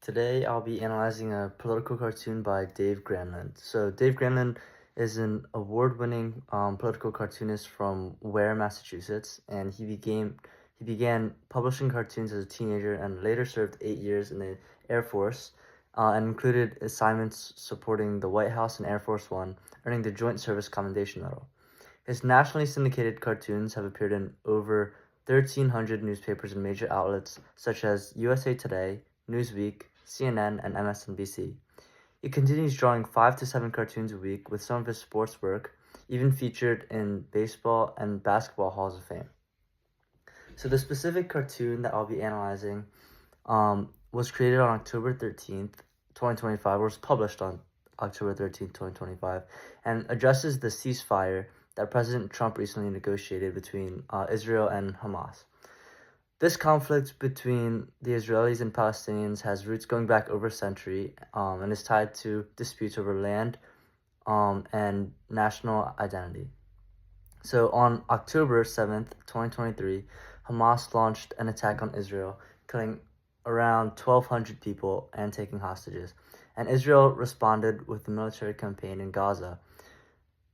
Today I'll be analyzing a political cartoon by Dave Granlund. So Dave Granlund is an award-winning political cartoonist from Ware, Massachusetts, and he began publishing cartoons as a teenager and later served 8 years in the Air Force and included assignments supporting the White House and Air Force One, earning the Joint Service Commendation Medal. His nationally syndicated cartoons have appeared in over 1,300 newspapers and major outlets such as USA Today, Newsweek, CNN, and MSNBC. He continues drawing 5 to 7 cartoons a week, with some of his sports work even featured in baseball and basketball halls of fame. So the specific cartoon that I'll be analyzing was created on October 13th, 2025, or was published on October 13th, 2025, and addresses the ceasefire that President Trump recently negotiated between Israel and Hamas. This conflict between the Israelis and Palestinians has roots going back over a century and is tied to disputes over land and national identity. So on October 7th, 2023, Hamas launched an attack on Israel, killing around 1,200 people and taking hostages. And Israel responded with a military campaign in Gaza.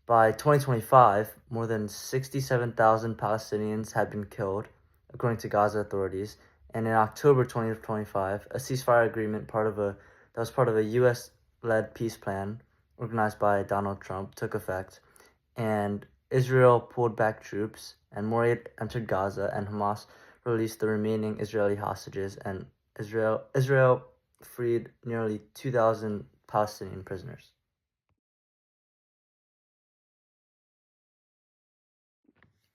By 2025, more than 67,000 Palestinians had been killed, according to Gaza authorities, and in October 2025, a ceasefire agreement that was part of a U.S.-led peace plan organized by Donald Trump took effect, and Israel pulled back troops, and more aid entered Gaza, and Hamas released the remaining Israeli hostages, and Israel freed nearly 2,000 Palestinian prisoners.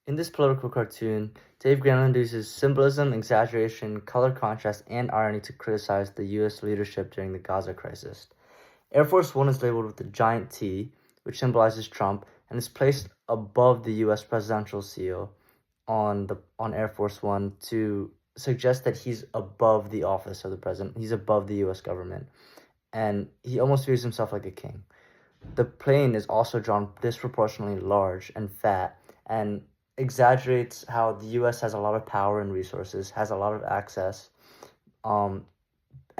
In this political cartoon, Dave Granlund uses symbolism, exaggeration, color contrast, and irony to criticize the U.S. leadership during the Gaza crisis. Air Force One is labeled with a giant T, which symbolizes Trump, and is placed above the U.S. presidential seal on Air Force One to suggest that he's above the office of the president. He's above the U.S. government, and he almost views himself like a king. The plane is also drawn disproportionately large and fat, and exaggerates how the U.S. has a lot of power and resources, has a lot of access, and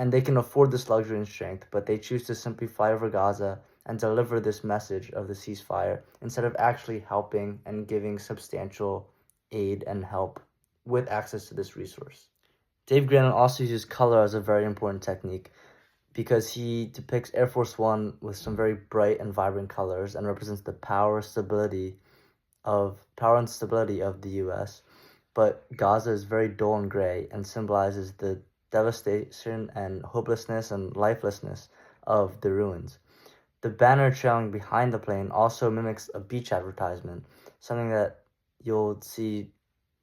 they can afford this luxury and strength, but they choose to simply fly over Gaza and deliver this message of the ceasefire instead of actually helping and giving substantial aid and help with access to this resource. Dave Granlund also uses color as a very important technique because he depicts Air Force One with some very bright and vibrant colors and represents the power and stability of the U.S., but Gaza is very dull and gray and symbolizes the devastation and hopelessness and lifelessness of the ruins. The banner trailing behind the plane also mimics a beach advertisement, something that you'll see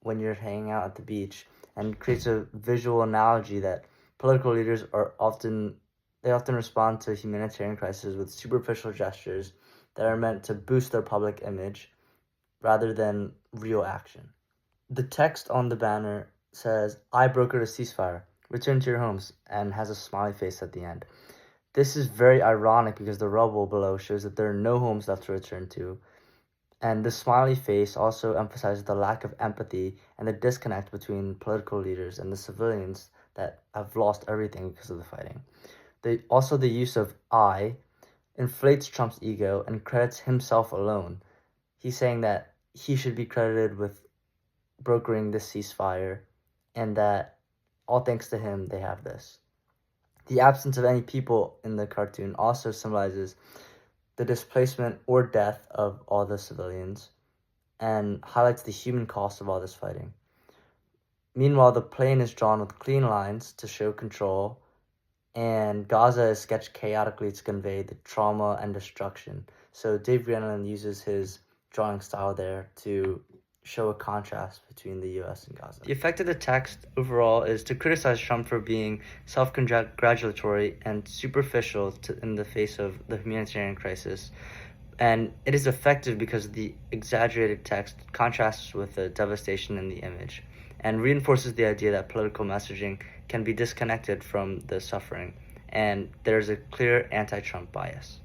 when you're hanging out at the beach, and creates a visual analogy that political leaders often respond to humanitarian crises with superficial gestures that are meant to boost their public image rather than real action. The text on the banner says, "I brokered a ceasefire, return to your homes," and has a smiley face at the end. This is very ironic because the rubble below shows that there are no homes left to return to, and the smiley face also emphasizes the lack of empathy and the disconnect between political leaders and the civilians that have lost everything because of the fighting. The use of "I" inflates Trump's ego and credits himself alone. He's saying that he should be credited with brokering this ceasefire and that all thanks to him they have this. The absence of any people in the cartoon also symbolizes the displacement or death of all the civilians and highlights the human cost of all this fighting. Meanwhile, the plane is drawn with clean lines to show control, and Gaza is sketched chaotically to convey the trauma and destruction. So Dave Granlund uses his drawing style there to show a contrast between the U.S. and Gaza. The effect of the text overall is to criticize Trump for being self-congratulatory and superficial in the face of the humanitarian crisis. And it is effective because the exaggerated text contrasts with the devastation in the image and reinforces the idea that political messaging can be disconnected from the suffering, and there's a clear anti-Trump bias.